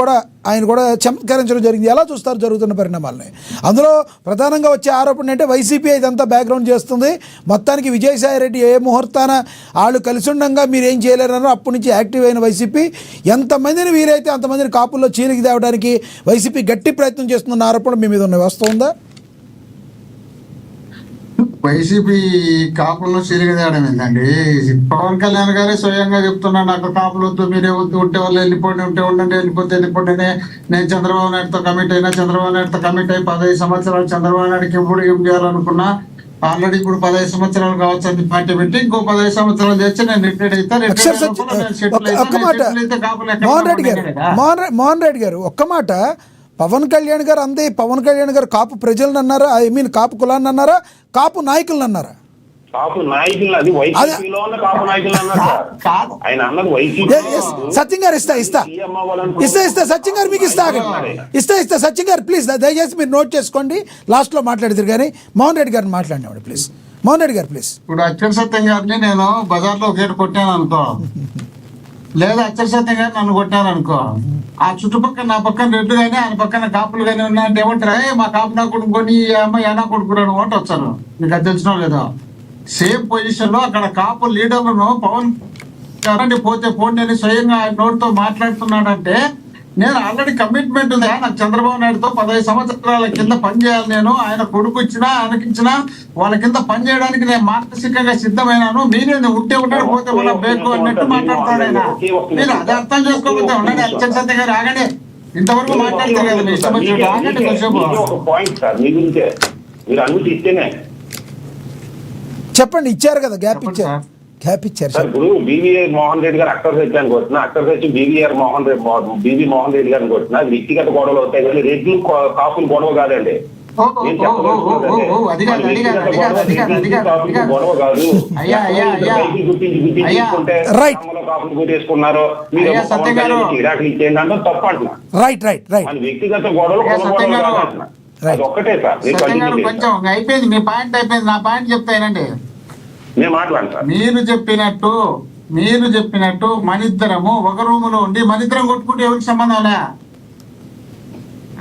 కూడా ఆయన కూడా చమత్కరించడం జరిగింది. ఎలా చూస్తారు జరుగుతున్న పరిణామాలని? అందులో ప్రధానంగా వచ్చే ఆరోపణ అంటే వైసీపీ ఇదంతా బ్యాక్గ్రౌండ్ చేస్తుంది, మొత్తానికి విజయసాయి రెడ్డి ఏ ముహూర్తాన వాళ్ళు కలిసి ఉండగా మీరు ఏం చేయలేరన్నారు. అప్పటి నుంచి యాక్టివ్ అయిన వైసీపీ ఎంతమందిని వీలైతే అంతమందిని కాపుల్లో చీలికి తేవడానికి వైసీపీ గట్టి ప్రయత్నం చేస్తున్న ఆరోపణ మీ మీద ఉన్న వస్తుందా? వైసీపీ కాపులను చీలిగదేయడం ఏంటండి? పవన్ కళ్యాణ్ గారే స్వయంగా చెప్తున్నా, నాకు కాపులు వద్దు, మీరే వద్దు, ఉంటే వాళ్ళు వెళ్ళిపోండి, ఉంటే ఉండండి, వెళ్ళిపోండి. నేను చంద్రబాబు నాయుడుతో కమిట్ అయినా, చంద్రబాబు నాయుడుతో కమిట్ అయ్యి 15 సంవత్సరాలు చంద్రబాబు నాయుడుకి ఎప్పుడు ఏం చేయాలనుకున్నా, ఆల్రెడీ ఇప్పుడు 15 సంవత్సరాలు కావచ్చు అని పార్టీ పెట్టి ఇంకో 15 సంవత్సరాలు చేసి నేను రిటైర్ మోహన్ రెడ్డి గారు ఒక్క మాట, పవన్ కళ్యాణ్ గారు అందే, పవన్ కళ్యాణ్ గారు కాపు ప్రజలను అన్నారా, ఐ మీన్ కాపు కులాన్ని అన్నారా, కాపు నాయకులను అన్నారా? కాపు నాయకులు అది వైసీపీలో ఉన్న కాపు నాయకులు అన్నారు. ఆయన అన్నది వైసీపీ. సత్యం గారు ఇస్తా సత్యం గారు మీకు ఇస్తా సత్యం గారు ప్లీజ్ దయచేసి మీరు నోట్ చేసుకోండి, లాస్ట్ లో మాట్లాడతారు. కానీ మోహన్ రెడ్డి గారిని మాట్లాడినాడు ప్లీజ్. మోహన్ రెడ్డి గారు ప్లీజ్. ఇప్పుడు అచ్చం సత్యం గారిని నేను బజార్లో గేట్ కొట్టాను అనుకో, లేదా అచ్చం సత్యం గారు నన్ను కొట్టాను అనుకో, ఆ చుట్టుపక్కల నా పక్కన రెడ్లు కానీ ఆయన పక్కన కాపులు కానీ ఉన్నాయంటే ఏమంటారా, మా కాపు నా కొడుకుని అమ్మాయి అనా కొడుకురాను ఓటు వచ్చాను. మీకు అది తెలిసినా లేదో? సేమ్ పొజిషన్ లో అక్కడ కాపు లీడర్లను పవన్ గారండి పోతే పోండి అని స్వయంగా ఆయన నోటితో మాట్లాడుతున్నాడంటే, నేను ఆల్రెడీ కమిట్మెంట్ ఉంది. నాకు చంద్రబాబు నాయుడుతో 15 సంవత్సరాల కింద పనిచేయాలి. నేను ఆయన కొడుకు ఇచ్చినా ఆయనకిచ్చినా వాళ్ళ కింద పనిచేయడానికి నేను మానసికంగా సిద్ధమైనాను. మీరే ఉంటే ఉంటాడు, పోతే మన బేకు అన్నట్టు మాట్లాడతాడు ఆయన. మీరు అది అర్థం చేసుకోకపోతే ఉండండి. అచ్చం సత్య గారు ఆగండి, ఇంతవరకు మాట్లాడతారు కదా మీ ఇష్టం వచ్చి ఆగండి కొంచెం. చెప్పండి, ఇచ్చారు కదా, గ్యాప్ ఇచ్చారు సార్. ఇప్పుడు బీవీఆర్ మోహన్ రెడ్డి గారు అక్కర్ సత్యానికి వచ్చిన, అక్కర్ సత్యం బీవీ మోహన్ రెడ్డి గారిని కొట్టిన వ్యక్తిగత గొడవలు అవుతాయి కానీ రెడ్లు కాపులు గొడవ కాదండి. గొడవ కాదు. కాపులు కొట్టేసుకున్నారు, మీరు ఇచ్చేయండి అంటే తప్పు అంటున్నా. వ్యక్తిగత గొడవలు ఒక్కటే సార్. కొంచెం అయిపోయింది మీ పాయింట్, అయిపోయింది. నా పాయింట్ చెప్తానండి. మీరు చెప్పినట్టు మనిద్దరము ఒక రూములో ఉండి మనిద్దరం కొట్టుకుంటే ఎవరికి సంబంధం లే.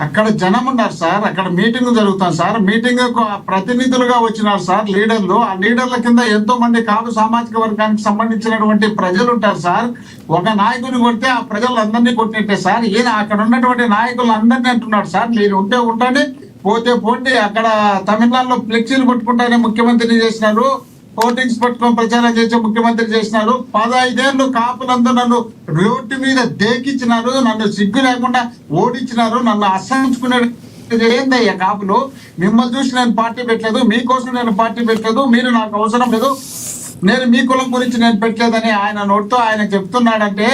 అక్కడ జనం ఉన్నారు సార్, అక్కడ మీటింగ్ జరుగుతాం సార్. మీటింగ్ ప్రతినిధులుగా వచ్చినారు సార్ లీడర్లు. ఆ లీడర్ల కింద ఎంతో మంది కాపు సామాజిక వర్గానికి సంబంధించినటువంటి ప్రజలు ఉంటారు సార్. ఒక నాయకుని కొడితే ఆ ప్రజలందరినీ కొట్టినట్టే సార్. ఈయన అక్కడ ఉన్నటువంటి నాయకులు అందరినీ అంటున్నాడు సార్, మీరు ఉంటే ఉంటండి, పోతే పోండి. అక్కడ తమిళనాడులో ఫ్లెక్సీలు పట్టుకుంటానే ముఖ్యమంత్రిని చేసినారు, హోర్డింగ్స్ పట్టుకొని ప్రచారం చేసే ముఖ్యమంత్రి చేసినారు. 15 ఏళ్ళు కాపులందరూ నన్ను రోడ్డు మీద దేకిచ్చినారు, నన్ను సిగ్గు లేకుండా ఓడించినారు, నన్ను అసహించుకునే ఏందయ్యా కాపులు. మిమ్మల్ని చూసి నేను పార్టీ పెట్టలేదు, మీకోసం నేను పార్టీ పెట్టలేదు, మీరు నాకు అవసరం లేదు, నేను మీ కులం గురించి నేను పెట్టలేదని ఆయన నోటితో ఆయన చెప్తున్నాడంటే,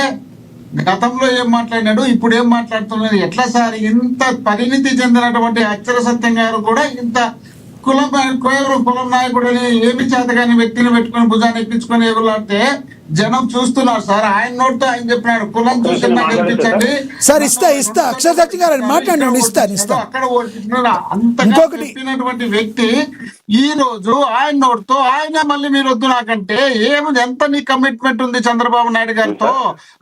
గతంలో ఏం మాట్లాడినాడు, ఇప్పుడు ఏం మాట్లాడుతున్నాడు, ఎట్లా సార్? ఇంత పరిణితి చెందినటువంటి అక్షర సత్యం గారు కూడా ఇంత కులం నాయకుడిని ఏమి చేతగాని వ్యక్తిని పెట్టుకుని భుజాన్ని ఎక్కించుకొని ఎగులాడితే జనం చూస్తున్నారు సార్. ఆయన నోటితో ఆయన చెప్పినాడు, కులం చూసి గెలిపించండి సార్. ఇస్తా అక్షర సత్యం గారు మాట్లాడండి. అక్కడ అంత చెప్పినటువంటి వ్యక్తి ఈ రోజు ఆయన నోటితో ఆయన మళ్ళీ మీరు వద్దు నాకంటే ఏముంది, ఎంత నీ కమిట్మెంట్ ఉంది చంద్రబాబు నాయుడు గారితో?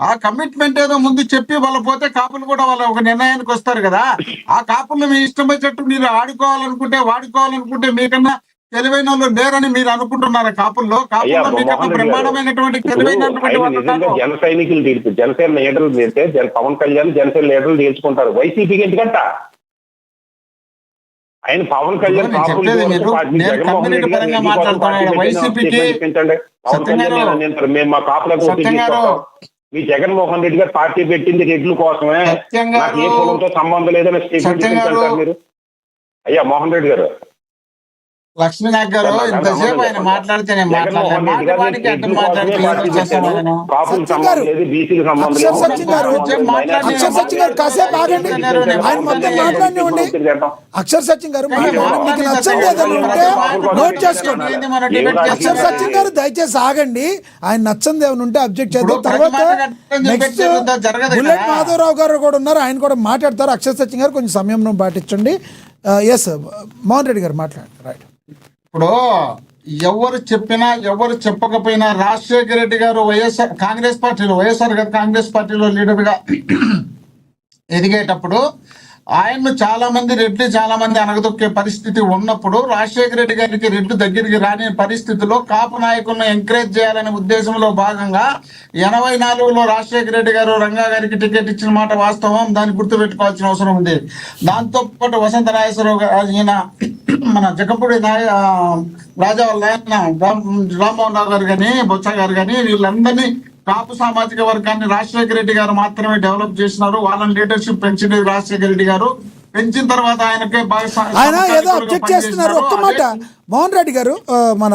ఆ కమిట్మెంట్ ఏదో ముందు చెప్పి వాళ్ళ పోతే కాపులు కూడా వాళ్ళ ఒక నిర్ణయానికి వస్తారు కదా. ఆ కాపులు మీ ఇష్టం వచ్చేట్టు మీరు ఆడుకోవాలనుకుంటే వాడుకోవాలనుకుంటే మీకన్నా తెలివైన వాళ్ళు లేరని మీరు అనుకుంటున్నారా? కాపుల్లో మీకన్నా బ్రహ్మాండమైనటువంటి తెలివైనటువంటి జన సైనికులు తీర్పు, జనసేన లీడర్లు తీర్తే పవన్ కళ్యాణ్ జనసేన లీడర్లు తీర్చుకుంటారు. వైసీపీకి ఎందుకంట ఆయన పవన్ కళ్యాణ్ మేము మా కాపులకు మీ జగన్మోహన్ రెడ్డి గారు పార్టీ పెట్టింది రెడ్ల కోసమే, నాకు ఏ కులంతో సంబంధం లేదని స్టేట్మెంట్ మీరు. అయ్యా మోహన్ రెడ్డి గారు, లక్ష్మీనాథ్ గారు ఇంతసేపు ఆయన మాట్లాడితే అక్షర్ సచిన్ గారు మీకు నచ్చండి ఏదైనా ఉంటే నోట్ చేసుకోండి. అక్షర్ సచిన్ గారు దయచేసి ఆగండి. ఆయన నచ్చంది ఏమైనా ఉంటే అబ్జెక్ట్ చేద్దాం. తర్వాత నెక్స్ట్ బుల్లెట్ మాధవరావు గారు కూడా ఉన్నారు, ఆయన కూడా మాట్లాడతారు. అక్షర్ సచిన్ గారు కొంచెం సమయం పాటించండి. ఎస్ మోహన్ రెడ్డి గారు మాట్లాడండి. రైట్. ఇప్పుడు ఎవరు చెప్పినా ఎవరు చెప్పకపోయినా రాజశేఖర రెడ్డి గారు వైఎస్ఆర్ కాంగ్రెస్ పార్టీలో లీడర్ గా ఎదిగేటప్పుడు ఆయన్ను చాలా మంది అణగదొక్కే పరిస్థితి ఉన్నప్పుడు రాజశేఖర రెడ్డి గారికి రెడ్డి దగ్గరికి రాని పరిస్థితిలో కాపు నాయకులను ఎంకరేజ్ చేయాలనే ఉద్దేశంలో భాగంగా 84లో రాజశేఖర రెడ్డి గారు రంగా గారికి టికెట్ ఇచ్చిన మాట వాస్తవం, దాన్ని గుర్తుపెట్టుకోవాల్సిన అవసరం ఉంది. దాంతో పాటు వసంత నాగేశ్వరరావు గారు, ఈయన మన జగంపూడి రాజా వాళ్ళ ఆయన రామ్మోహన్ రావు గారు కానీ బొత్స గారు కానీ వీళ్ళందరినీ కాపు సామాజిక వర్గాన్ని రాజశేఖర రెడ్డి గారు మాత్రమే డెవలప్ చేసినారు. వాళ్ళని లీడర్షిప్ పెంచినది రాజశేఖర రెడ్డి గారు. పెంచిన తర్వాత ఆయనకే ఆయన ఏదో అబ్జెక్ట్ చేస్తున్నారు. ఒక్క మాట మోహన్ రెడ్డి గారు, మన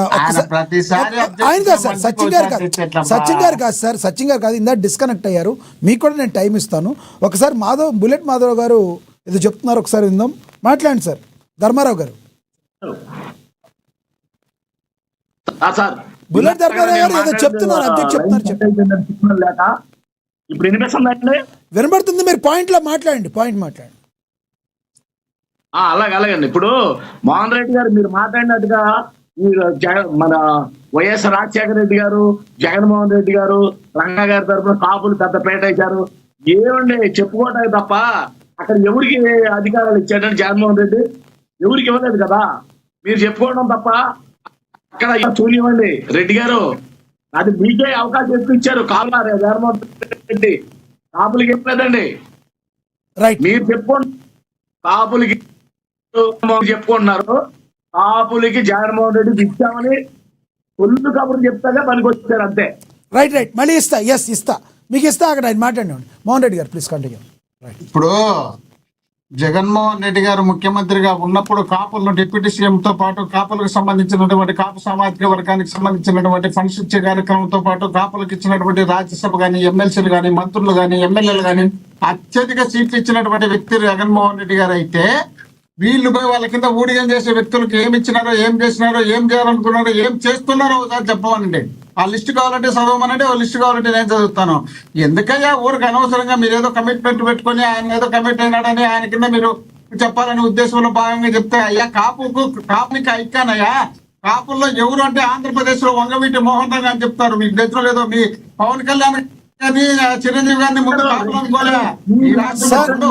ఆయన కాదు సార్, సచిన్ గారు కాదు సార్, సచిన్ గారు కాదు, ఇందాక డిస్కనెక్ట్ అయ్యారు. మీకు కూడా నేను టైం ఇస్తాను. ఒకసారి బుల్లెట్ మాధవ్ గారు ఏదో చెప్తున్నారు, ఒకసారి విందాం. మాట్లాడండి సార్. ధర్మారావు గారు, బుల్లెట్ ధర్మారావు గారు ఏదో చెప్తున్నారు, అబ్జెక్ట్ చెప్తున్నారు. ఇప్పుడు వినిపిస్తుందండి? వినబడుతుంది. మీరు పాయింట్ మాట్లాడండి. అలాగండి. ఇప్పుడు మోహన్ రెడ్డి గారు మీరు మాట్లాడినట్టుగా మన వైఎస్ రాజశేఖర రెడ్డి గారు, జగన్మోహన్ రెడ్డి గారు, రంగా గారి తరఫున కాపులు పెద్ద పేట వేశారు. ఏమండి చెప్పుకోవటానికి తప్ప అక్కడ ఎవరికి అధికారాలు ఇచ్చాడంటే జగన్మోహన్ రెడ్డి ఎవరికి ఇవ్వలేదు కదా. మీరు చెప్పుకోవడం తప్ప అక్కడ చూనివ్వండి రెడ్డి గారు, అది మీకే అవకాశం ఎక్కువ ఇచ్చారు. కావాలి జగన్మోహన్ రెడ్డి కాపులకి ఇవ్వలేదండి. మీరు చెప్పుకోండి. కాపులకి చెప్పుకుంటున్నారు, కాపులకి జగన్మోహన్ రెడ్డి ఇచ్చామని ఒళ్ళు కబుర్లు చెప్తాగా పనికి వచ్చారు అంతే. రైట్ మళ్ళీ ఇస్తా మీకు ఇస్తా. అక్కడ ఆయన మాట్లాడండి. మోహన్ రెడ్డి గారు ప్లీజ్ కంటిన్యూ. ఇప్పుడు జగన్మోహన్ రెడ్డి గారు ముఖ్యమంత్రిగా ఉన్నప్పుడు కాపులను డిప్యూటీ సీఎంతో పాటు కాపులకు సంబంధించినటువంటి కాపు సామాజిక వర్గానికి సంబంధించినటువంటి ఫండ్స్ ఇచ్చే కార్యక్రమంతో పాటు కాపులకు ఇచ్చినటువంటి రాజ్యసభ కానీ, ఎమ్మెల్సీలు కానీ, మంత్రులు కానీ, ఎమ్మెల్యేలు కానీ అత్యధిక సీట్లు ఇచ్చినటువంటి వ్యక్తి జగన్మోహన్ రెడ్డి గారు అయితే, వీళ్ళు పోయి వాళ్ళ కింద ఊడిగం చేసే వ్యక్తులకు ఏమి ఇచ్చినారో, ఏం చేసినారో, ఏం చేయాలనుకున్నారో, ఏం చేస్తున్నారో ఒకసారి చెప్పమనండి. ఆ లిస్ట్ కావాలంటే చదవమనండి, ఆ లిస్ట్ కావాలంటే నేను చదువుతాను. ఎందుకయ్యా ఊరికి అనవసరంగా మీరు ఏదో కమిట్మెంట్ పెట్టుకొని ఆయన ఏదో కమిట్ అయినాడని ఆయన కింద మీరు చెప్పాలనే ఉద్దేశంలో భాగంగా చెప్తే, అయ్యా కాపునికి ఐక్యానయ్యా. కాపుల్లో ఎవరు అంటే ఆంధ్రప్రదేశ్ లో వంగవీటి మోహన్ రావు అని చెప్తారు. మీకు దగ్గర లేదో మీ పవన్ కళ్యాణ్ కానీ చిరంజీవి గారిని ముందు కాపులు అనుకోలే. ఈ రాష్ట్రంలో